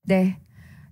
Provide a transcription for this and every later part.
네,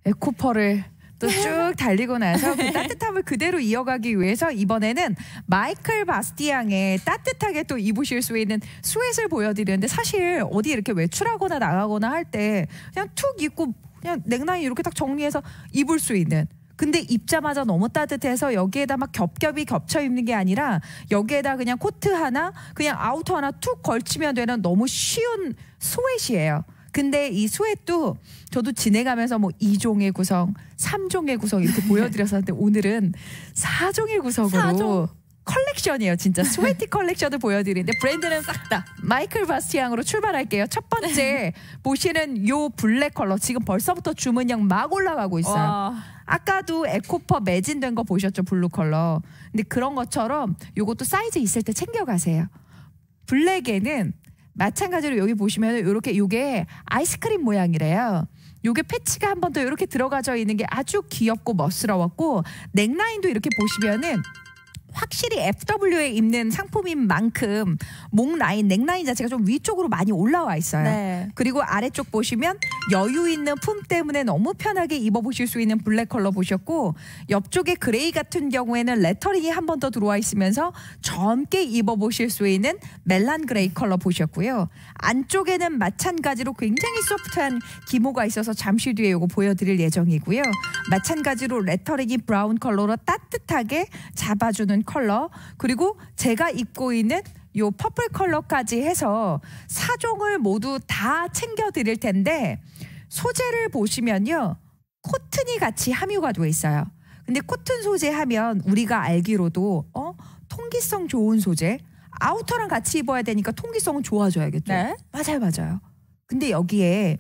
에코퍼를 또 쭉 달리고 나서 그 따뜻함을 그대로 이어가기 위해서 이번에는 마이클 바스티앙의 따뜻하게 또 입으실 수 있는 스웨트를 보여드리는데, 사실 어디 이렇게 외출하거나 나가거나 할 때 그냥 툭 입고 그냥 넥라인 이렇게 딱 정리해서 입을 수 있는, 근데 입자마자 너무 따뜻해서 여기에다 막 겹겹이 겹쳐 입는 게 아니라 여기에다 그냥 코트 하나, 그냥 아우터 하나 툭 걸치면 되는 너무 쉬운 스웨트예요. 근데 이 스웨트도 저도 진행하면서 뭐 2종의 구성, 3종의 구성 이렇게 보여드렸었는데 오늘은 4종의 구성으로 컬렉션이에요. 진짜 스웨티 컬렉션을 보여드리는데 브랜드는 싹 다 마이클 바스티앙으로 출발할게요. 첫 번째 보시는 요 블랙 컬러, 지금 벌써부터 주문량 막 올라가고 있어요. 와. 아까도 에코퍼 매진된 거 보셨죠? 블루 컬러. 근데 그런 것처럼 요것도 사이즈 있을 때 챙겨가세요. 블랙에는 마찬가지로 여기 보시면 이렇게 요게 아이스크림 모양이래요. 요게 패치가 한 번 더 이렇게 들어가져 있는 게 아주 귀엽고 멋스러웠고, 넥라인도 이렇게 보시면은 확실히 FW에 입는 상품인 만큼 목 라인, 넥라인 자체가 좀 위쪽으로 많이 올라와 있어요. 네. 그리고 아래쪽 보시면 여유 있는 품 때문에 너무 편하게 입어보실 수 있는 블랙 컬러 보셨고, 옆쪽에 그레이 같은 경우에는 레터링이 한 번 더 들어와 있으면서 젊게 입어보실 수 있는 멜란 그레이 컬러 보셨고요. 안쪽에는 마찬가지로 굉장히 소프트한 기모가 있어서 잠시 뒤에 이거 보여드릴 예정이고요. 마찬가지로 레터링이 브라운 컬러로 따뜻하게 잡아주는 컬러, 그리고 제가 입고 있는 요 퍼플 컬러까지 해서 4종을 모두 다 챙겨 드릴 텐데, 소재를 보시면요 코튼이 같이 함유가 돼 있어요. 근데 코튼 소재 하면 우리가 알기로도 통기성 좋은 소재, 아우터랑 같이 입어야 되니까 통기성은 좋아져야겠죠. 네. 맞아요. 근데 여기에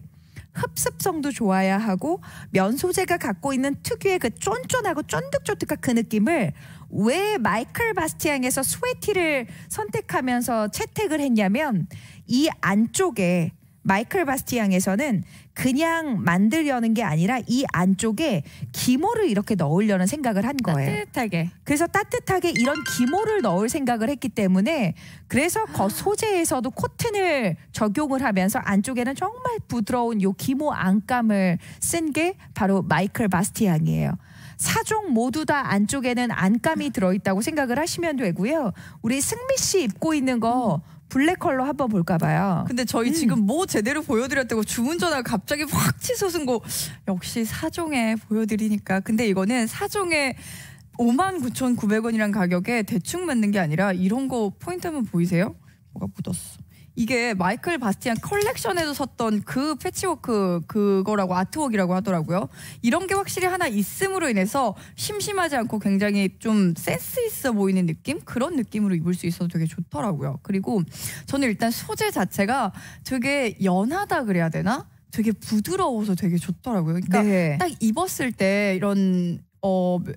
흡습성도 좋아야 하고 면 소재가 갖고 있는 특유의 그 쫀쫀하고 쫀득쫀득한 그 느낌을 왜 마이클 바스티앙에서 스웨티를 선택하면서 채택을 했냐면, 이 안쪽에 마이클 바스티앙에서는 그냥 만들려는 게 아니라 이 안쪽에 기모를 이렇게 넣으려는 생각을 한 거예요. 따뜻하게. 그래서 따뜻하게 이런 기모를 넣을 생각을 했기 때문에, 그래서 소재에서도 코튼을 적용을 하면서 안쪽에는 정말 부드러운 요 기모 안감을 쓴 게 바로 마이클 바스티앙이에요. 4종 모두 다 안쪽에는 안감이 들어있다고 생각을 하시면 되고요. 우리 승미 씨 입고 있는 거 블랙 컬러 한번 볼까 봐요. 근데 저희 지금 뭐 제대로 보여드렸다고 주문 전화가 갑자기 확 치솟은 거, 역시 4종에 보여드리니까. 근데 이거는 4종에 59,900원이란 가격에 대충 맞는 게 아니라, 이런 거 포인트 한번 보이세요? 뭐가 묻었어. 이게 마이클 바스티안 컬렉션에도 썼던 그 패치워크 그거라고, 아트웍이라고 하더라고요. 이런 게 확실히 하나 있음으로 인해서 심심하지 않고 굉장히 좀 센스 있어 보이는 느낌? 그런 느낌으로 입을 수 있어서 되게 좋더라고요. 그리고 저는 일단 소재 자체가 되게 연하다 그래야 되나? 되게 부드러워서 되게 좋더라고요. 그러니까 네. 딱 입었을 때 이런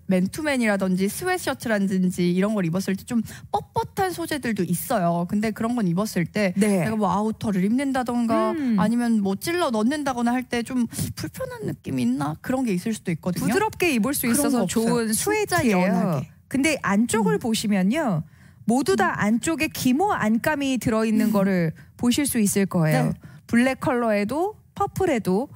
맨투맨이라든지 스웨트셔츠라든지 이런 걸 입었을 때 좀 뻣뻣한 소재들도 있어요. 근데 그런 건 입었을 때 내가 뭐 아우터를 입는다던가 아니면 뭐 찔러 넣는다거나 할 때 좀 불편한 느낌이 있나? 그런 게 있을 수도 있거든요. 부드럽게 입을 수 있어서 좋은 스웨트예요. 연하게. 근데 안쪽을 보시면요 모두 다 안쪽에 기모 안감이 들어있는 거를 보실 수 있을 거예요. 네. 블랙 컬러에도 퍼플에도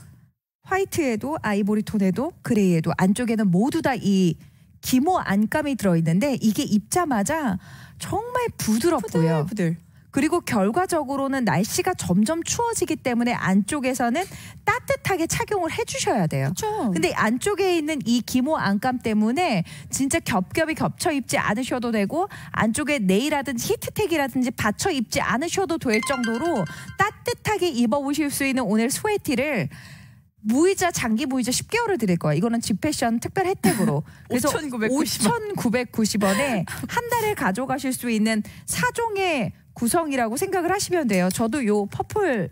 화이트에도 아이보리 톤에도 그레이에도 안쪽에는 모두 다 이 기모 안감이 들어있는데, 이게 입자마자 정말 부드럽고요. 부들. 그리고 결과적으로는 날씨가 점점 추워지기 때문에 안쪽에서는 따뜻하게 착용을 해주셔야 돼요. 그렇죠. 근데 안쪽에 있는 이 기모 안감 때문에 진짜 겹겹이 겹쳐 입지 않으셔도 되고, 안쪽에 네일이라든지 히트텍이라든지 받쳐 입지 않으셔도 될 정도로 따뜻하게 입어보실 수 있는 오늘 스웨티를 무이자 장기 무이자 10개월을 드릴 거예요. 이거는 지패션 특별 혜택으로. 그래서 5,990원에 한 달에 가져가실 수 있는 4종의 구성이라고 생각을 하시면 돼요. 저도 요 퍼플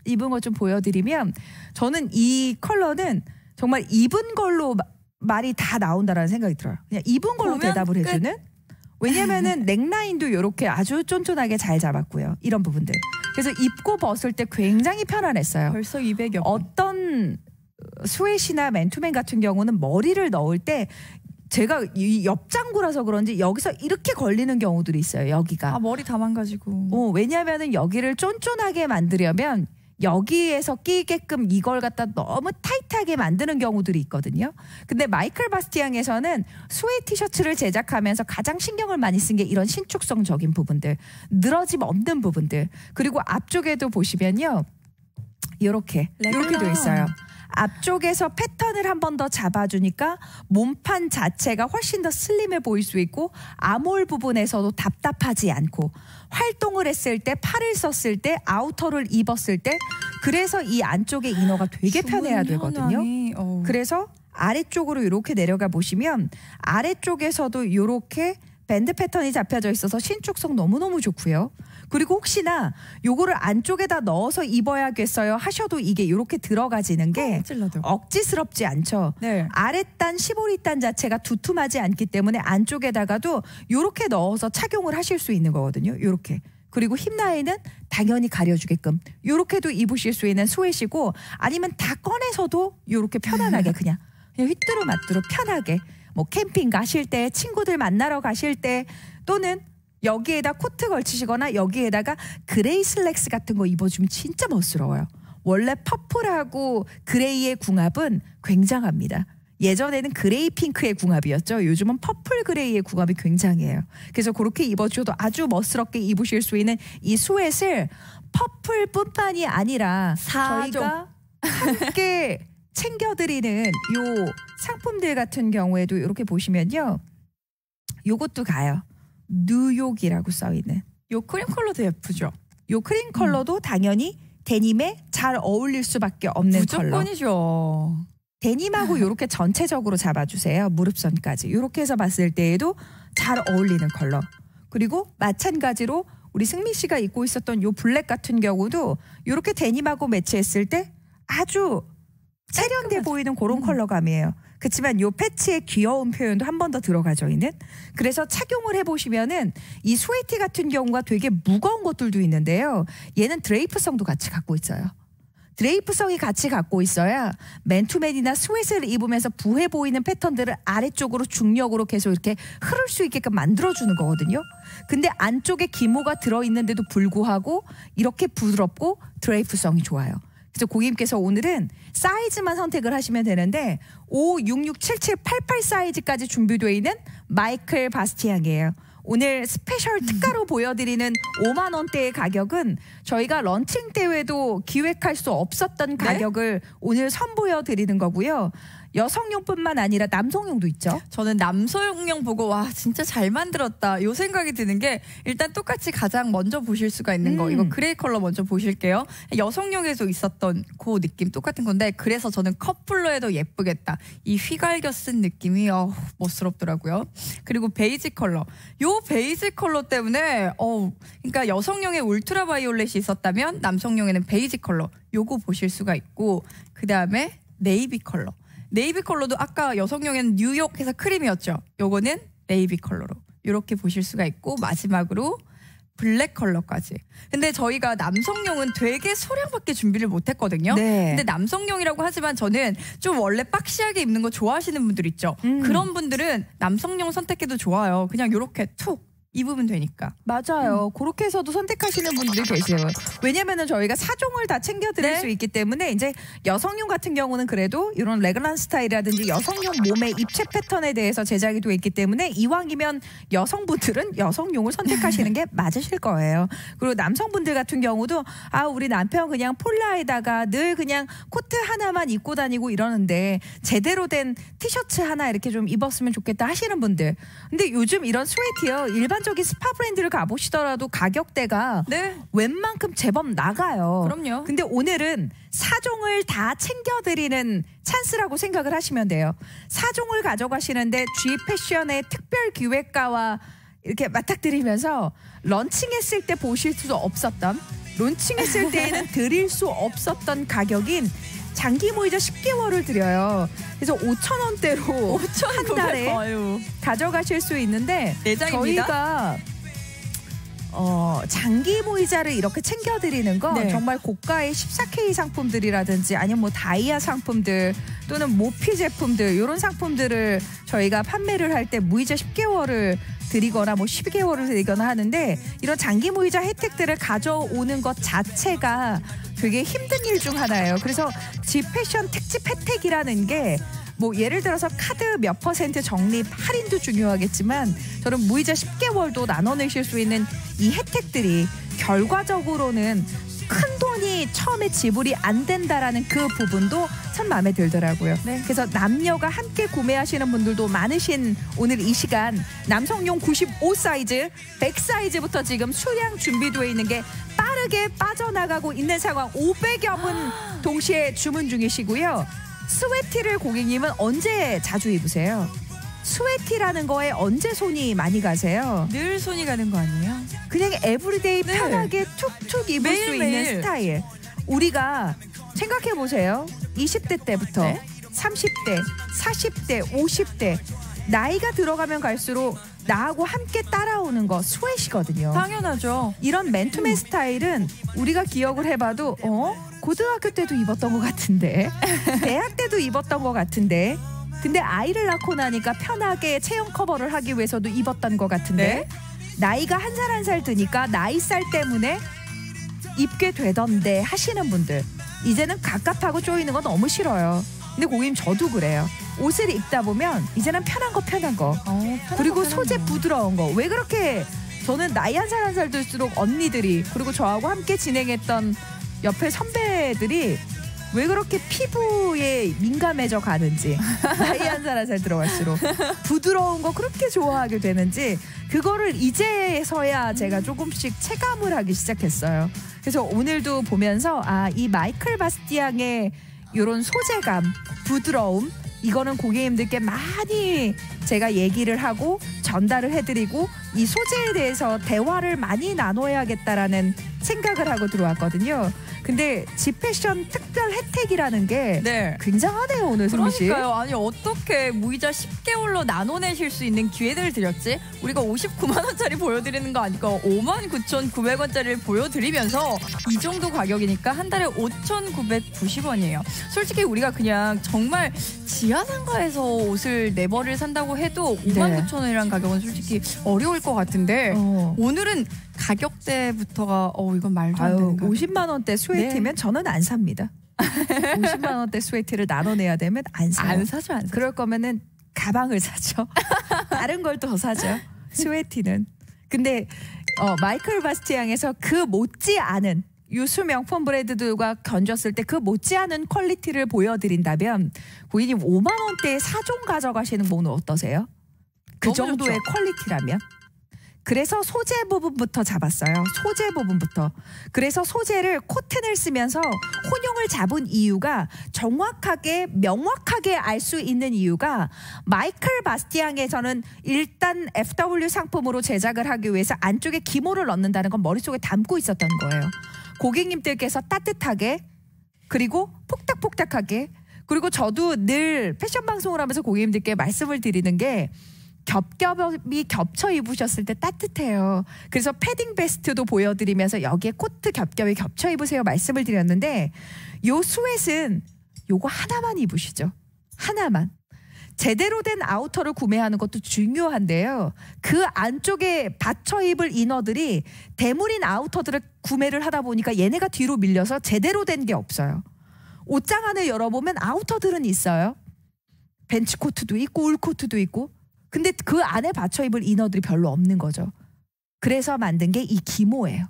입은 거 좀 보여드리면, 저는 이 컬러는 정말 입은 걸로 말이 다 나온다라는 생각이 들어요. 그냥 입은 걸로 대답을 해주는. 왜냐면은 넥라인도 이렇게 아주 쫀쫀하게 잘 잡았고요. 이런 부분들. 그래서 입고 벗을 때 굉장히 편안했어요. 벌써 200여 번. 어떤 스웨시나 맨투맨 같은 경우는 머리를 넣을 때 제가 이 옆장구라서 그런지 여기서 이렇게 걸리는 경우들이 있어요. 여기가. 머리 다 망가지고. 왜냐하면은 여기를 쫀쫀하게 만들려면 여기에서 끼게끔 이걸 갖다 너무 타이트하게 만드는 경우들이 있거든요. 근데 마이클 바스티앙에서는 수웨 티셔츠를 제작하면서 가장 신경을 많이 쓴 게 이런 신축성적인 부분들, 늘어짐 없는 부분들, 그리고 앞쪽에도 보시면요. 이렇게 돼 있어요. 앞쪽에서 패턴을 한 번 더 잡아주니까 몸판 자체가 훨씬 더 슬림해 보일 수 있고 아몰 부분에서도 답답하지 않고 활동을 했을 때 팔을 썼을 때 아우터를 입었을 때 그래서 이 안쪽에 이너가 되게 편해야 되거든요. 그래서 아래쪽으로 이렇게 내려가 보시면 아래쪽에서도 이렇게 밴드 패턴이 잡혀져 있어서 신축성 너무너무 좋고요. 그리고 혹시나 요거를 안쪽에다 넣어서 입어야겠어요 하셔도 이게 이렇게 들어가지는 게 억지스럽지 않죠. 네. 아랫단 15리단 자체가 두툼하지 않기 때문에 안쪽에다가도 이렇게 넣어서 착용을 하실 수 있는 거거든요. 이렇게. 그리고 힙 라인은 당연히 가려주게끔 이렇게도 입으실 수 있는 스웨시고 아니면 다 꺼내서도 이렇게 편안하게 그냥 휘뚜루마뚜루 편하게 뭐 캠핑 가실 때 친구들 만나러 가실 때 또는 여기에다 코트 걸치시거나 여기에다가 그레이 슬랙스 같은 거 입어주면 진짜 멋스러워요. 원래 퍼플하고 그레이의 궁합은 굉장합니다. 예전에는 그레이 핑크의 궁합이었죠. 요즘은 퍼플 그레이의 궁합이 굉장해요. 그래서 그렇게 입어줘도 아주 멋스럽게 입으실 수 있는 이 스웨트를 퍼플뿐만이 아니라 저희가 함께 챙겨드리는 요 상품들 같은 경우에도 이렇게 보시면요. 요것도 가요. 뉴욕이라고 써있는 요 크림 컬러도 예쁘죠. 요 크림 컬러도 당연히 데님에 잘 어울릴 수밖에 없는 무조건이죠. 컬러. 데님하고 이렇게 전체적으로 잡아주세요. 무릎선까지. 이렇게 해서 봤을 때에도 잘 어울리는 컬러. 그리고 마찬가지로 우리 승미 씨가 입고 있었던 요 블랙 같은 경우도 이렇게 데님하고 매치했을 때 아주 세련돼 보이는 그런 컬러감이에요. 그렇지만 요 패치의 귀여운 표현도 한 번 더 들어가져 있는. 그래서 착용을 해보시면은 이 스웨티 같은 경우가 되게 무거운 것들도 있는데요. 얘는 드레이프성도 같이 갖고 있어요. 드레이프성이 같이 갖고 있어야 맨투맨이나 스웨트를 입으면서 부해 보이는 패턴들을 아래쪽으로 중력으로 계속 이렇게 흐를 수 있게끔 만들어주는 거거든요. 근데 안쪽에 기모가 들어있는데도 불구하고 이렇게 부드럽고 드레이프성이 좋아요. 그래서 고객님께서 오늘은 사이즈만 선택을 하시면 되는데 5, 6, 6, 7, 7, 8, 8 사이즈까지 준비되어 있는 마이클 바스티앙이에요. 오늘 스페셜 특가로 보여드리는 5만 원대의 가격은 저희가 런칭 때에도 기획할 수 없었던 가격을 오늘 선보여 드리는 거고요. 여성용뿐만 아니라 남성용도 있죠. 저는 남성용 보고 와 진짜 잘 만들었다 요 생각이 드는 게 일단 똑같이 가장 먼저 보실 수가 있는 거 이거 그레이 컬러 먼저 보실게요. 여성용에서 있었던 그 느낌 똑같은 건데 그래서 저는 커플로 해도 예쁘겠다. 이 휘갈겨 쓴 느낌이 멋스럽더라고요. 그리고 베이지 컬러 요 베이지 컬러 때문에 그러니까 여성용에 울트라 바이올렛이 있었다면 남성용에는 베이지 컬러 요거 보실 수가 있고 그 다음에 네이비 컬러 네이비 컬러도 아까 여성용에는 뉴욕해서 크림이었죠. 요거는 네이비 컬러로 이렇게 보실 수가 있고 마지막으로 블랙 컬러까지. 근데 저희가 남성용은 되게 소량밖에 준비를 못했거든요. 네. 근데 남성용이라고 하지만 저는 좀 원래 박시하게 입는 거 좋아하시는 분들 있죠. 그런 분들은 남성용 선택해도 좋아요. 그냥 이렇게 툭 입으면 되니까. 맞아요. 그렇게 해서도 선택하시는 분들이 계세요. 왜냐면은 저희가 사종을 다 챙겨드릴 수 있기 때문에 이제 여성용 같은 경우는 그래도 이런 레그란 스타일이라든지 여성용 몸의 입체 패턴에 대해서 제작이 되어 있기 때문에 이왕이면 여성분들은 여성용을 선택하시는 게 맞으실 거예요. 그리고 남성분들 같은 경우도 우리 남편 그냥 폴라에다가 늘 그냥 코트 하나만 입고 다니고 이러는데 제대로 된 티셔츠 하나 이렇게 좀 입었으면 좋겠다 하시는 분들. 근데 요즘 이런 스웨트요. 일반적인 스파 브랜드를 가보시더라도 가격대가 웬만큼 제법 나가요. 그럼요. 근데 오늘은 사종을 다 챙겨드리는 찬스라고 생각을 하시면 돼요. 사종을 가져가시는데 G 패션의 특별 기획가와 이렇게 맞닥뜨리면서 런칭했을 때 보실 수 없었던 론칭했을 때에는 드릴 수 없었던 가격인 장기 모이자 10개월을 드려요. 그래서 5,000원대로 한 달에 가져가실 수 있는데 저희가 장기 모이자를 이렇게 챙겨드리는 건 정말 고가의 14K 상품들이라든지 아니면 뭐 다이아 상품들 또는 모피 제품들 이런 상품들을 저희가 판매를 할 때 무이자 10개월을 드리거나 뭐 12개월을 드리거나 하는데 이런 장기 무이자 혜택들을 가져오는 것 자체가 되게 힘든 일 중 하나예요. 그래서 집패션 특집 혜택이라는 게 뭐 예를 들어서 카드 몇 % 적립 할인도 중요하겠지만 저는 무이자 10개월도 나눠내실 수 있는 이 혜택들이 결과적으로는 큰 돈이 처음에 지불이 안 된다라는 그 부분도 참 마음에 들더라고요. 네. 그래서 남녀가 함께 구매하시는 분들도 많으신 오늘 이 시간 남성용 95 사이즈, 100 사이즈부터 지금 수량 준비되어 있는 게 빠르게 빠져나가고 있는 상황. 500여 분 동시에 주문 중이시고요. 스웨티를 고객님은 언제 자주 입으세요? 스웨티라는 거에 언제 손이 많이 가세요? 늘 손이 가는 거 아니에요? 그냥 에브리데이 네. 편하게 툭툭 입을 수 있는 매일매일. 스타일. 우리가 생각해 보세요. 20대 때부터 네. 30대, 40대, 50대 나이가 들어가면 갈수록 나하고 함께 따라오는 거 스웨트거든요. 당연하죠. 이런 맨투맨 스타일은 우리가 기억을 해봐도 고등학교 때도 입었던 것 같은데 대학 때도 입었던 것 같은데 근데 아이를 낳고 나니까 편하게 체형 커버를 하기 위해서도 입었던 것 같은데 네? 나이가 한 살 한 살 드니까 나이살 때문에 입게 되던데 하시는 분들 이제는 갑갑하고 쪼이는 거 너무 싫어요. 근데 고객님 저도 그래요. 옷을 입다 보면 이제는 편한 거 그리고 소재 부드러운 거. 왜 그렇게 저는 나이 한 살 한 살 들수록 언니들이 그리고 저하고 함께 진행했던 옆에 선배들이 왜 그렇게 피부에 민감해져 가는지 나이 한 살 한 살 들어갈수록 부드러운 거 그렇게 좋아하게 되는지 그거를 이제서야 제가 조금씩 체감을 하기 시작했어요. 그래서 오늘도 보면서 이 마이클 바스티앙의 이런 소재감, 부드러움 이거는 고객님들께 많이 제가 얘기를 하고 전달을 해드리고 이 소재에 대해서 대화를 많이 나눠야겠다라는 생각을 하고 들어왔거든요. 근데 집패션 특별 혜택이라는 게 네. 굉장하네요 오늘 승미 씨. 그러니까요. 아니 어떻게 무이자 10개월로 나눠내실 수 있는 기회들을 드렸지? 우리가 59만 원짜리 보여드리는 거 아니까 59,900원짜리를 보여드리면서 이 정도 가격이니까 한 달에 5,990원이에요. 솔직히 우리가 그냥 정말 지하상가에서 옷을 4벌을 산다고 해도 59,000원이라는 가격은 솔직히 어려울 것 같은데 오늘은 가격대부터가 이건 말도 안 되는 가격. 50만 원대 스웨트면 저는 안 삽니다. 50만 원대 스웨트를 나눠내야 되면 안 사요. 안 사죠, 안 사죠. 그럴 거면은 가방을 사죠. 다른 걸 더 사죠. 스웨티는. 근데 마이클 바스티앙에서 그 못지않은 유수 명품 브랜드들과 견졌을 때 그 못지않은 퀄리티를 보여드린다면 고객님 5만 원대의 4종 가져가시는 분은 어떠세요? 그 너무 정도의 좋죠. 퀄리티라면. 그래서 소재 부분부터 잡았어요. 소재 부분부터. 그래서 소재를 코튼을 쓰면서 혼용을 잡은 이유가 정확하게 명확하게 알 수 있는 이유가 마이클 바스티앙에서는 일단 FW 상품으로 제작을 하기 위해서 안쪽에 기모를 넣는다는 건 머릿속에 담고 있었던 거예요. 고객님들께서 따뜻하게 그리고 폭닥폭닥하게 그리고 저도 늘 패션 방송을 하면서 고객님들께 말씀을 드리는 게 겹겹이 겹쳐 입으셨을 때 따뜻해요. 그래서 패딩 베스트도 보여드리면서 여기에 코트 겹겹이 겹쳐 입으세요 말씀을 드렸는데 요 스웨트는 요거 하나만 입으시죠. 하나만. 제대로 된 아우터를 구매하는 것도 중요한데요. 그 안쪽에 받쳐 입을 이너들이 대물인 아우터들을 구매를 하다 보니까 얘네가 뒤로 밀려서 제대로 된 게 없어요. 옷장 안을 열어보면 아우터들은 있어요. 벤치 코트도 있고 울 코트도 있고 근데 그 안에 받쳐 입을 이너들이 별로 없는 거죠. 그래서 만든 게 이 기모예요.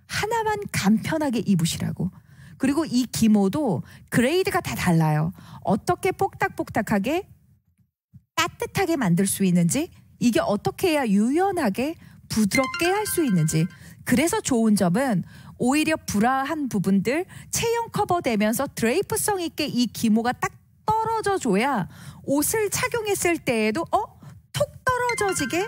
하나만 간편하게 입으시라고. 그리고 이 기모도 그레이드가 다 달라요. 어떻게 폭닥폭닥하게 따뜻하게 만들 수 있는지 이게 어떻게 해야 유연하게 부드럽게 할 수 있는지 그래서 좋은 점은 오히려 불안한 부분들 체형 커버되면서 드레이프성 있게 이 기모가 딱 떨어져 줘야 옷을 착용했을 때에도 톡 떨어져지게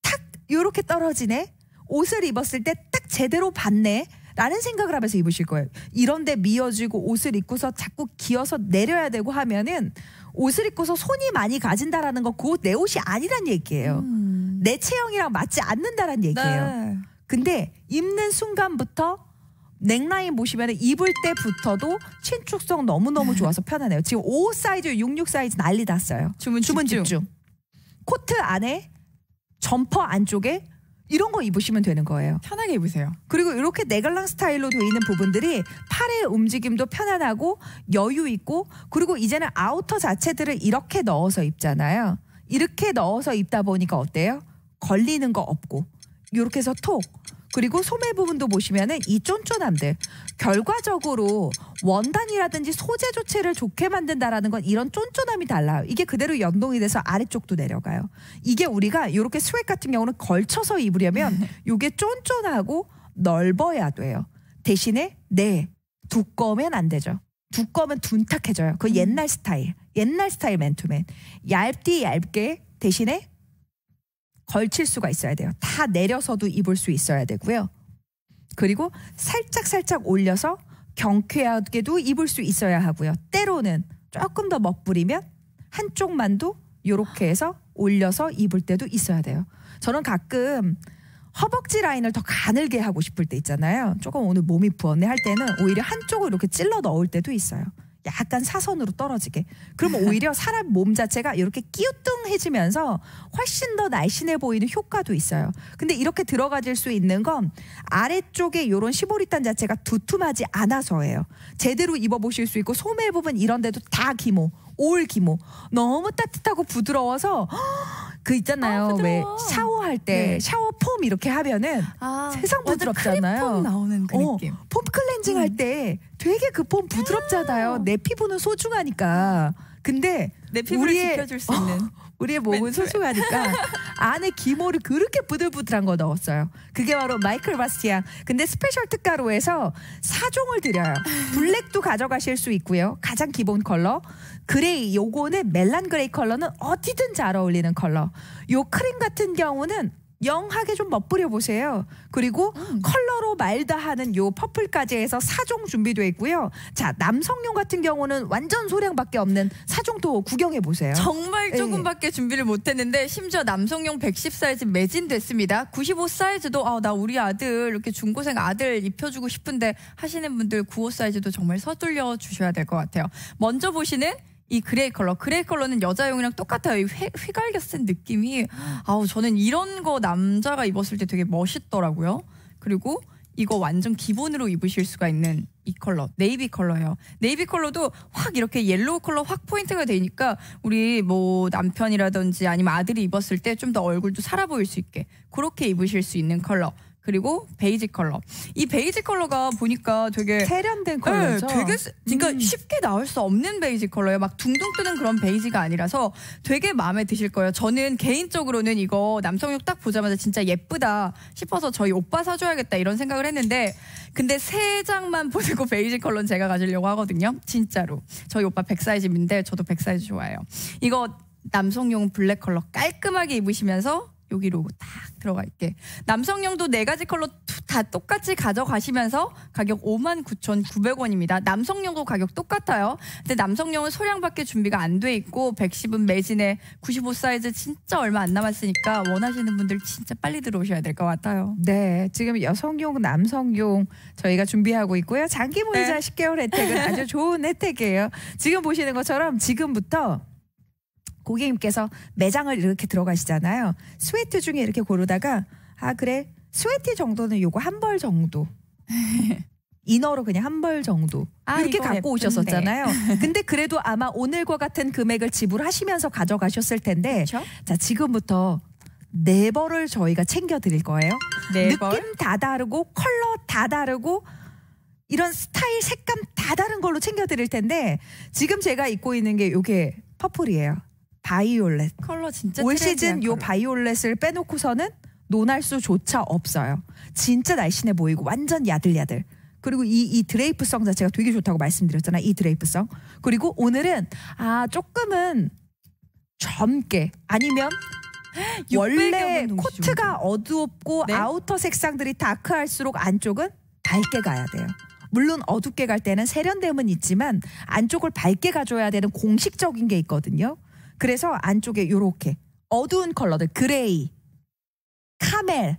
탁 요렇게 떨어지네 옷을 입었을 때 딱 제대로 받네 라는 생각을 하면서 입으실 거예요. 이런데 미어지고 옷을 입고서 자꾸 기어서 내려야 되고 하면은 옷을 입고서 손이 많이 가진다라는 건 그 옷 내 옷이 아니란 얘기예요. 내 체형이랑 맞지 않는다란 얘기예요. 네. 근데 입는 순간부터 넥라인 보시면 입을 때부터도 신축성 너무너무 좋아서 편하네요. 지금 5 사이즈, 66 사이즈 난리 났어요. 주문 집중. 코트 안에 점퍼 안쪽에 이런 거 입으시면 되는 거예요. 편하게 입으세요. 그리고 이렇게 네글랑 스타일로 되어 있는 부분들이 팔의 움직임도 편안하고 여유 있고, 그리고 이제는 아우터 자체들을 이렇게 넣어서 입잖아요. 이렇게 넣어서 입다 보니까 어때요? 걸리는 거 없고 이렇게 해서 톡. 그리고 소매 부분도 보시면은 이 쫀쫀함들, 결과적으로 원단이라든지 소재 조체를 좋게 만든다라는 건 이런 쫀쫀함이 달라요. 이게 그대로 연동이 돼서 아래쪽도 내려가요. 이게 우리가 이렇게 스웨트 같은 경우는 걸쳐서 입으려면 이게 쫀쫀하고 넓어야 돼요. 대신에 두꺼우면 안 되죠. 두꺼우면 둔탁해져요. 그 옛날 스타일 맨투맨. 얇게 대신에 걸칠 수가 있어야 돼요. 다 내려서도 입을 수 있어야 되고요. 그리고 살짝 올려서 경쾌하게도 입을 수 있어야 하고요. 때로는 조금 더 멋부리면 한쪽만도 이렇게 해서 올려서 입을 때도 있어야 돼요. 저는 가끔 허벅지 라인을 더 가늘게 하고 싶을 때 있잖아요. 조금 오늘 몸이 부었네 할 때는 오히려 한쪽을 이렇게 찔러 넣을 때도 있어요. 약간 사선으로 떨어지게. 그러면 오히려 사람 몸 자체가 이렇게 끼우뚱해지면서 훨씬 더 날씬해 보이는 효과도 있어요. 근데 이렇게 들어가질 수 있는 건 아래쪽에 이런 시보리탄 자체가 두툼하지 않아서예요. 제대로 입어보실 수 있고, 소매 부분 이런 데도 다 기모, 올 기모. 너무 따뜻하고 부드러워서 그 있잖아요. 왜 샤워할 때 샤워 폼 이렇게 하면은 세상 부드럽잖아요. 크림 폼 나오는 그 느낌. 폼 클렌징 할 때 되게 그 폼 부드럽잖아요. 내 피부는 소중하니까. 근데 내 피부를 지켜줄 수 있는 우리의 몸은 소중하니까 안에 기모를 그렇게 부들부들한 거 넣었어요. 그게 바로 마이클 바스티앙. 근데 스페셜 특가로 해서 4종을 드려요. 블랙도 가져가실 수 있고요. 가장 기본 컬러. 그레이, 요거는 멜란 그레이 컬러는 어디든 잘 어울리는 컬러. 요 크림 같은 경우는 영하게 좀 멋부려 보세요. 그리고 컬러로 말다 하는 요 퍼플까지 해서 4종 준비되어 있고요. 자, 남성용 같은 경우는 완전 소량밖에 없는 4종도 구경해 보세요. 정말 조금밖에 준비를 못했는데 심지어 남성용 110 사이즈 매진됐습니다. 95 사이즈도 나 우리 아들 이렇게 중고생 아들 입혀주고 싶은데 하시는 분들 95 사이즈도 정말 서둘러 주셔야 될 것 같아요. 먼저 보시는 이 그레이 컬러는 여자용이랑 똑같아요. 이 휘갈겨 쓴 느낌이 저는 이런 거 남자가 입었을 때 되게 멋있더라고요. 그리고 이거 완전 기본으로 입으실 수가 있는 이 컬러, 네이비 컬러예요. 네이비 컬러도 확 이렇게 옐로우 컬러 확 포인트가 되니까 우리 뭐 남편이라든지 아니면 아들이 입었을 때 좀 더 얼굴도 살아 보일 수 있게 그렇게 입으실 수 있는 컬러. 그리고 베이지 컬러. 이 베이지 컬러가 보니까 되게 세련된 컬러죠. 네, 되게 그러니까 쉽게 나올 수 없는 베이지 컬러예요. 막 둥둥 뜨는 그런 베이지가 아니라서 되게 마음에 드실 거예요. 저는 개인적으로는 이거 남성용 딱 보자마자 진짜 예쁘다 싶어서 저희 오빠 사줘야겠다 이런 생각을 했는데, 근데 3장만 보내고 베이지 컬러는 제가 가지려고 하거든요. 진짜로. 저희 오빠 100 사이즈인데 저도 100 사이즈 좋아해요. 이거 남성용 블랙 컬러 깔끔하게 입으시면서 여기 로고 딱 들어가 있게. 남성용도 4가지 컬러 다 똑같이 가져가시면서 가격 59,900원입니다. 남성용도 가격 똑같아요. 근데 남성용은 소량밖에 준비가 안 돼 있고 110은 매진에 95 사이즈 진짜 얼마 안 남았으니까 원하시는 분들 진짜 빨리 들어오셔야 될 것 같아요. 네, 지금 여성용, 남성용 저희가 준비하고 있고요. 장기 무이자 10개월 혜택은 아주 좋은 혜택이에요. 지금 보시는 것처럼 지금부터 고객님께서 매장을 이렇게 들어가시잖아요. 스웨트 중에 이렇게 고르다가 그래 스웨트 정도는 요거 한 벌 정도 이너로 그냥 한 벌 정도 이렇게 갖고 예쁜데. 오셨었잖아요. 근데 그래도 아마 오늘과 같은 금액을 지불하시면서 가져가셨을 텐데 그쵸? 자, 지금부터 4벌을 저희가 챙겨드릴 거예요. 4벌? 느낌 다 다르고 컬러 다 다르고 이런 스타일 색감 다 다른 걸로 챙겨드릴 텐데, 지금 제가 입고 있는 게 요게 퍼플이에요. 바이올렛. 컬러 진짜 올 트렌디한 시즌 요 컬러. 바이올렛을 빼놓고서는 논할수조차 없어요. 진짜 날씬해 보이고 완전 야들야들. 그리고 이 드레이프성 자체가 되게 좋다고 말씀드렸잖아요. 이 드레이프성. 그리고 오늘은 조금은 젊게 아니면 원래 코트가 어두웠고 네? 아우터 색상들이 다크할수록 안쪽은 밝게 가야 돼요. 물론 어둡게 갈 때는 세련됨은 있지만 안쪽을 밝게 가줘야 되는 공식적인 게 있거든요. 그래서 안쪽에 이렇게 어두운 컬러들, 그레이, 카멜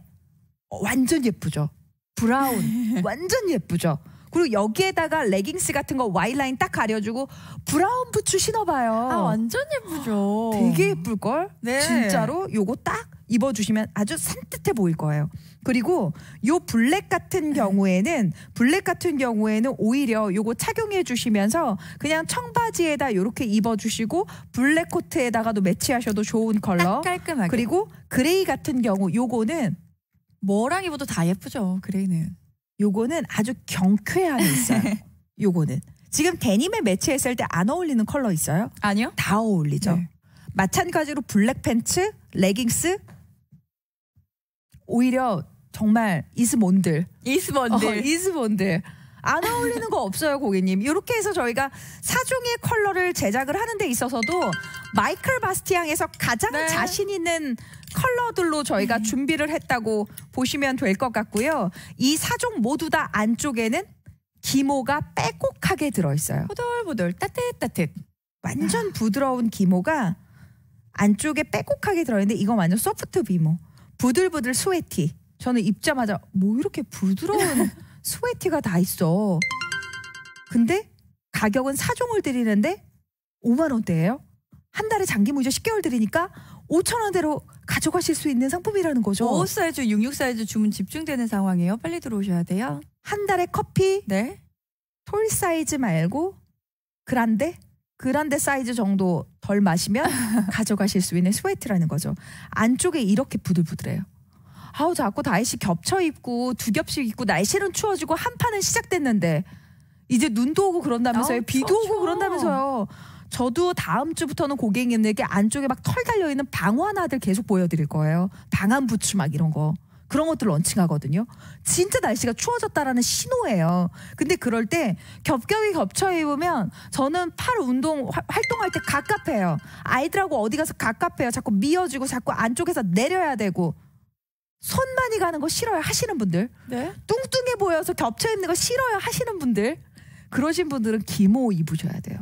완전 예쁘죠. 브라운 완전 예쁘죠. 그리고 여기에다가 레깅스 같은 거 Y라인 딱 가려주고 브라운 부츠 신어봐요. 완전 예쁘죠. 되게 예쁠걸? 네. 진짜로 요거 딱 입어주시면 아주 산뜻해 보일 거예요. 그리고 요 블랙 같은 경우에는 오히려 요거 착용해 주시면서 그냥 청바지에다 요렇게 입어주시고 블랙 코트에다가도 매치하셔도 좋은 컬러. 딱 깔끔하게. 그리고 그레이 같은 경우 요거는 뭐랑 입어도 다 예쁘죠. 그레이는. 요거는 아주 경쾌함이 있어요. 요거는 지금 데님에 매치했을 때 안 어울리는 컬러 있어요? 아니요? 다 어울리죠. 네. 마찬가지로 블랙 팬츠, 레깅스 오히려 정말 이스몬들 안 어울리는 거 없어요, 고객님. 이렇게 해서 저희가 4종의 컬러를 제작을 하는 데 있어서도 마이클 바스티앙에서 가장 네. 자신 있는 컬러들로 저희가 준비를 했다고 보시면 될 것 같고요. 이 4종 모두 다 안쪽에는 기모가 빼곡하게 들어있어요. 보들보들 따뜻따뜻. 완전 부드러운 기모가 안쪽에 빼곡하게 들어있는데 이건 완전 소프트 비모. 부들부들 스웨티. 저는 입자마자 뭐 이렇게 부드러운 스웨티가 다 있어. 근데 가격은 4종을 드리는데 5만 원대예요. 한 달에 장기 무이자 10개월 드리니까 5천 원대로 가져가실 수 있는 상품이라는 거죠. 5 사이즈, 66 사이즈 주문 집중되는 상황이에요. 빨리 들어오셔야 돼요. 한 달에 커피 네. 톨 사이즈 말고 그란데 사이즈 정도 덜 마시면 가져가실 수 있는 스웨트라는 거죠. 안쪽에 이렇게 부들부들해요. 아우 자꾸 다이씨 겹쳐 입고 두 겹씩 입고 날씨는 추워지고 한파는 시작됐는데 이제 눈도 오고 그런다면서요. 아우, 비도 추워. 오고 그런다면서요. 저도 다음 주부터는 고객님들께 안쪽에 막 털 달려있는 방화나들 계속 보여드릴 거예요. 방한 부츠 막 이런 거. 그런 것들 런칭하거든요. 진짜 날씨가 추워졌다라는 신호예요. 근데 그럴 때 겹겹이 겹쳐 입으면 저는 팔 운동 활동할 때 갑갑해요. 아이들하고 어디 가서 갑갑해요. 자꾸 미어지고 자꾸 안쪽에서 내려야 되고 손 많이 가는 거 싫어요 하시는 분들, 네. 뚱뚱해 보여서 겹쳐 입는 거 싫어요 하시는 분들, 그러신 분들은 기모 입으셔야 돼요.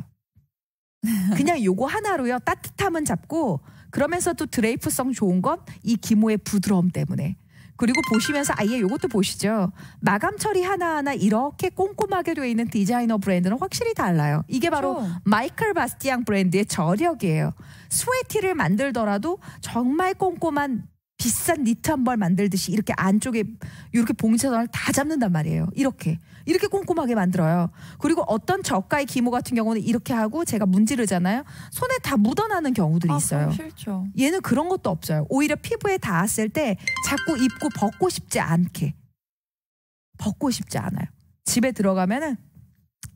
그냥 요거 하나로요 따뜻함은 잡고 그러면서 또 드레이프성 좋은 건 이 기모의 부드러움 때문에. 그리고 보시면서 아예 요것도 보시죠. 마감 처리 하나하나 이렇게 꼼꼼하게 되어 있는 디자이너 브랜드는 확실히 달라요. 이게 바로 그렇죠. 마이클 바스티앙 브랜드의 저력이에요. 스웨티를 만들더라도 정말 꼼꼼한 비싼 니트 한 벌 만들듯이 이렇게 안쪽에 이렇게 봉제선을 다 잡는단 말이에요. 이렇게 꼼꼼하게 만들어요. 그리고 어떤 저가의 기모 같은 경우는 이렇게 하고 제가 문지르잖아요. 손에 다 묻어나는 경우들이 있어요. 싫죠. 얘는 그런 것도 없어요. 오히려 피부에 닿았을 때 자꾸 입고 벗고 싶지 않게. 벗고 싶지 않아요. 집에 들어가면은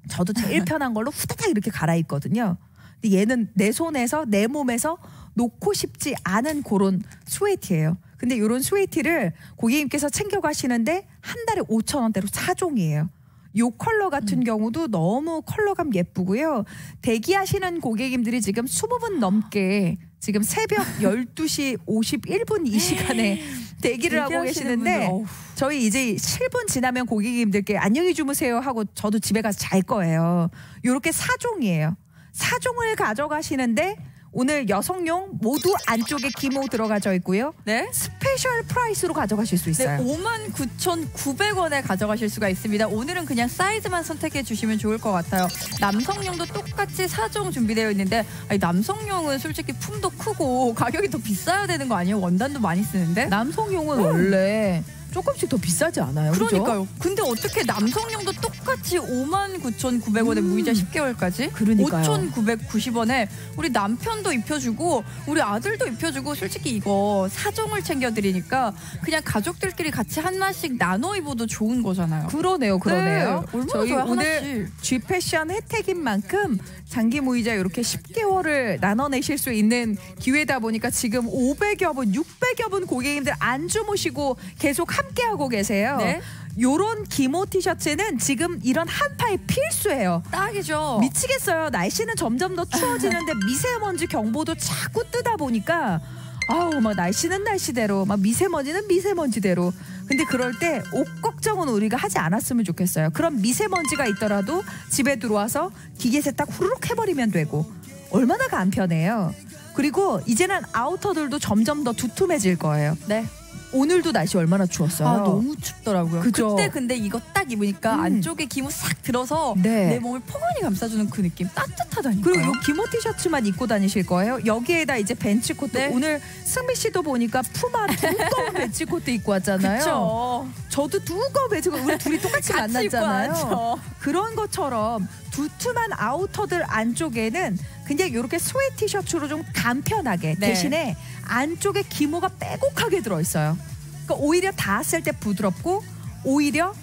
저도 제일 편한 걸로 후다닥 이렇게 갈아입거든요. 근데 얘는 내 손에서 내 몸에서 놓고 싶지 않은 그런 스웨티예요. 근데 이런 스웨티를 고객님께서 챙겨가시는데 한 달에 5천 원대로 4종이에요. 요 컬러 같은 경우도 너무 컬러감 예쁘고요. 대기하시는 고객님들이 지금 20분 넘게 지금 새벽 12시 51분 이 시간에 대기를 하고 계시는데 저희 이제 7분 지나면 고객님들께 안녕히 주무세요 하고 저도 집에 가서 잘 거예요. 요렇게 4종이에요. 4종을 가져가시는데 오늘 여성용 모두 안쪽에 기모 들어가져 있고요. 네. 스페셜 프라이스로 가져가실 수 네, 있어요. 59,900원에 가져가실 수가 있습니다. 오늘은 그냥 사이즈만 선택해 주시면 좋을 것 같아요. 남성용도 똑같이 4종 준비되어 있는데 아니, 남성용은 솔직히 품도 크고 가격이 더 비싸야 되는 거 아니에요? 원단도 많이 쓰는데? 남성용은 원래 조금씩 더 비싸지 않아요? 그러니까요. 그죠? 근데 어떻게 남성용도 똑같이 59,900원에 무이자 10개월까지? 그러니까요. 5,990원에 우리 남편도 입혀주고 우리 아들도 입혀주고 솔직히 이거 4종을 챙겨드리니까 그냥 가족들끼리 같이 하나씩 나눠 입어도 좋은 거잖아요. 그러네요. 네, 얼마나 저희 좋아요, 오늘 하나씩. G패션 혜택인 만큼 장기 무이자 이렇게 10개월을 나눠내실 수 있는 기회다 보니까 지금 500여 분, 600여 분 고객님들 안 주무시고 계속 함께하고 계세요. 네. 요런 기모 티셔츠는 지금 이런 한파에 필수예요. 딱이죠. 미치겠어요. 날씨는 점점 더 추워지는데 미세먼지 경보도 자꾸 뜨다 보니까 아우 막 날씨는 날씨대로 막 미세먼지는 미세먼지대로. 근데 그럴 때 옷 걱정은 우리가 하지 않았으면 좋겠어요. 그럼 미세먼지가 있더라도 집에 들어와서 기계 세탁 후루룩 해버리면 되고 얼마나 간편해요. 그리고 이제는 아우터들도 점점 더 두툼해질 거예요. 네. 오늘도 날씨 얼마나 추웠어요. 아, 너무 춥더라고요. 그죠? 그때 근데 이거 딱 입으니까 안쪽에 기모 싹 들어서 네. 내 몸을 포근히 감싸주는 그 느낌. 따뜻하다니까요. 그리고 이 기모 티셔츠만 입고 다니실 거예요. 여기에다 이제 벤치코트. 네. 오늘 승미 씨도 보니까 푸마 두꺼운 벤치코트 입고 왔잖아요. 그쵸. 저도 두꺼운 벤치코트. 우리 둘이 똑같이 같이 만났잖아요. 입고 왔죠. 그런 것처럼 두툼한 아우터들 안쪽에는 그냥 이렇게 스웨트 티셔츠로 좀 간편하게 네. 대신에 안쪽에 기모가 빼곡하게 들어있어요. 그러니까 오히려 닿았을 때 부드럽고 오히려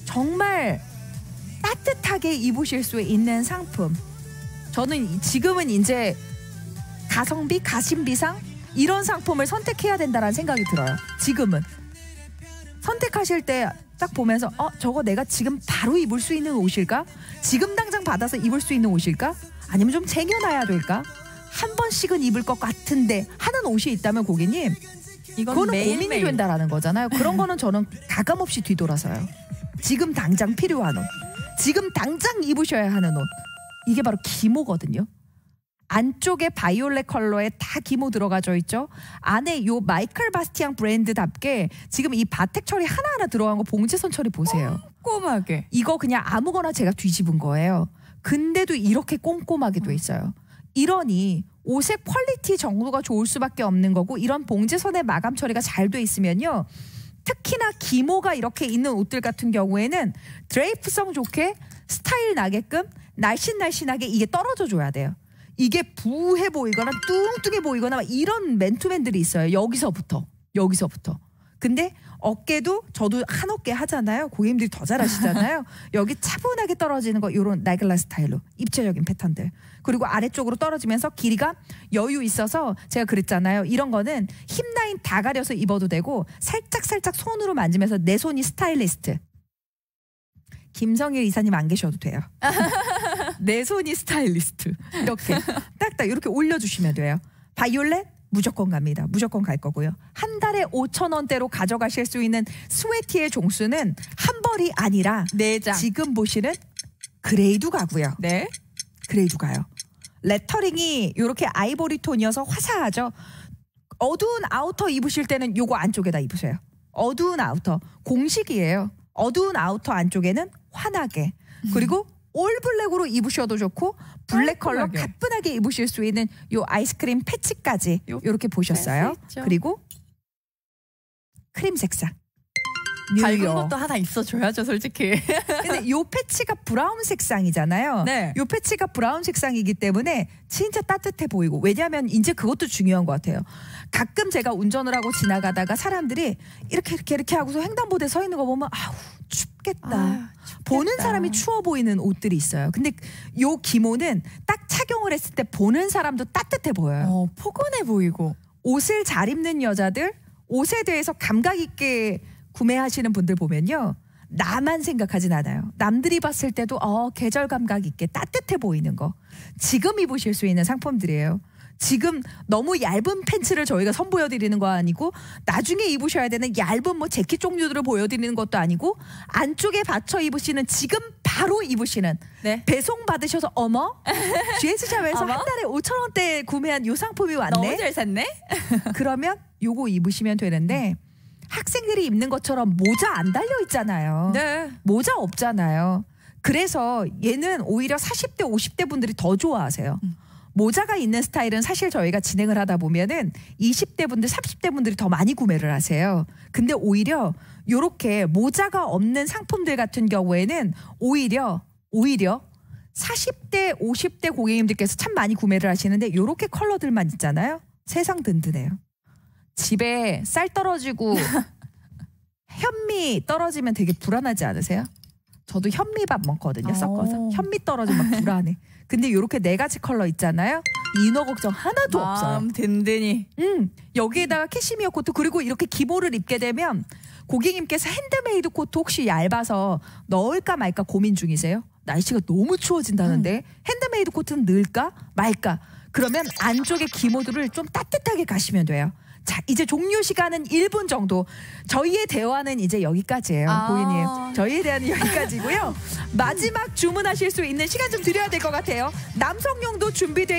정말 따뜻하게 입으실 수 있는 상품. 저는 지금은 이제 가성비, 가심비상 이런 상품을 선택해야 된다는 생각이 들어요. 지금은 선택하실 때 딱 보면서 저거 내가 지금 바로 입을 수 있는 옷일까? 지금 당장 받아서 입을 수 있는 옷일까? 아니면 좀 쟁여놔야 될까? 한 번씩은 입을 것 같은데 하는 옷이 있다면 고객님 그거는 고민이 된다라는 거잖아요. 그런 거는 저는 가감없이 뒤돌아서요. 지금 당장 필요한 옷, 지금 당장 입으셔야 하는 옷, 이게 바로 기모거든요. 안쪽에 바이올렛 컬러에 다 기모 들어가져 있죠. 안에 요 마이클 바스티앙 브랜드답게 지금 이 바텍 처리 하나하나 들어간 거 봉제선 처리 보세요. 꼼꼼하게. 이거 그냥 아무거나 제가 뒤집은 거예요. 근데도 이렇게 꼼꼼하게 돼 있어요. 이러니 옷의 퀄리티 정도가 좋을 수밖에 없는 거고, 이런 봉제선의 마감 처리가 잘 돼 있으면요, 특히나 기모가 이렇게 있는 옷들 같은 경우에는 드레이프성 좋게 스타일 나게끔 날씬날씬하게 이게 떨어져 줘야 돼요. 이게 부해 보이거나 뚱뚱해 보이거나 막 이런 맨투맨들이 있어요. 여기서부터. 근데 어깨도 저도 한 어깨 하잖아요. 고객님들이 더 잘하시잖아요. 여기 차분하게 떨어지는 거, 이런 나이글라 스타일로 입체적인 패턴들. 그리고 아래쪽으로 떨어지면서 길이가 여유 있어서 제가 그랬잖아요. 이런 거는 힙 라인 다 가려서 입어도 되고 살짝 손으로 만지면서 내 손이 스타일리스트. 김성일 이사님 안 계셔도 돼요. 내 손이 스타일리스트. 이렇게 딱딱 이렇게 올려주시면 돼요. 바이올렛 무조건 갑니다. 무조건 갈 거고요. 한 달에 5,000원대로 가져가실 수 있는 스웨티의 종수는 한 벌이 아니라 4장. 지금 보시는 그레이도 가고요. 네. 그레이도 가요. 레터링이 이렇게 아이보리 톤이어서 화사하죠. 어두운 아우터 입으실 때는 요거 안쪽에다 입으세요. 어두운 아우터 공식이에요. 어두운 아우터 안쪽에는 환하게, 그리고 올 블랙으로 입으셔도 좋고 블랙 컬러 가뿐하게 입으실 수 있는 요 아이스크림 패치까지 요렇게 보셨어요. 그리고 크림 색상. 밝은 것도 하나 있어줘야죠, 솔직히. 근데 요 패치가 브라운 색상이잖아요. 네. 요 패치가 브라운 색상이기 때문에 진짜 따뜻해 보이고, 왜냐하면 이제 그것도 중요한 것 같아요. 가끔 제가 운전을 하고 지나가다가 사람들이 이렇게 하고서 횡단보도에 서 있는 거 보면 아우 춥겠다. 보는 사람이 추워 보이는 옷들이 있어요. 근데 요 기모는 딱 착용을 했을 때 보는 사람도 따뜻해 보여요. 포근해 보이고. 옷을 잘 입는 여자들, 옷에 대해서 감각 있게 구매하시는 분들 보면요, 나만 생각하진 않아요. 남들이 봤을 때도 계절 감각 있게 따뜻해 보이는 거, 지금 입으실 수 있는 상품들이에요. 지금 너무 얇은 팬츠를 저희가 선보여드리는 거 아니고, 나중에 입으셔야 되는 얇은 뭐 재킷 종류들을 보여드리는 것도 아니고, 안쪽에 받쳐 입으시는 지금 바로 입으시는, 네. 배송 받으셔서 어머 GS샵에서 한 달에 5,000원대 구매한 요 상품이 왔네. 너무 잘 샀네. 그러면 요거 입으시면 되는데, 학생들이 입는 것처럼 모자 안 달려 있잖아요. 네. 모자 없잖아요. 그래서 얘는 오히려 40대 50대 분들이 더 좋아하세요. 모자가 있는 스타일은 사실 저희가 진행을 하다 보면은 20대 분들 30대 분들이 더 많이 구매를 하세요. 근데 오히려 요렇게 모자가 없는 상품들 같은 경우에는 오히려 40대 50대 고객님들께서 참 많이 구매를 하시는데, 요렇게 컬러들만 있잖아요. 세상 든든해요. 집에 쌀 떨어지고 현미 떨어지면 되게 불안하지 않으세요? 저도 현미밥 먹거든요. 섞어서 현미 떨어지면 막 불안해. 근데 이렇게 4가지 컬러 있잖아요. 이너 걱정 하나도 없어요. 든든히. 여기에다가 캐시미어 코트, 그리고 이렇게 기모를 입게 되면 고객님께서 핸드메이드 코트 혹시 얇아서 넣을까 말까 고민 중이세요? 날씨가 너무 추워진다는데 핸드메이드 코트는 넣을까 말까? 그러면 안쪽에 기모들을 좀 따뜻하게 가시면 돼요. 자, 이제 종료 시간은 1분 정도. 저희의 대화는 이제 여기까지예요, 고객님. 저희의 대화는 여기까지고요. 마지막 주문하실 수 있는 시간 좀 드려야 될 것 같아요. 남성용도 준비되어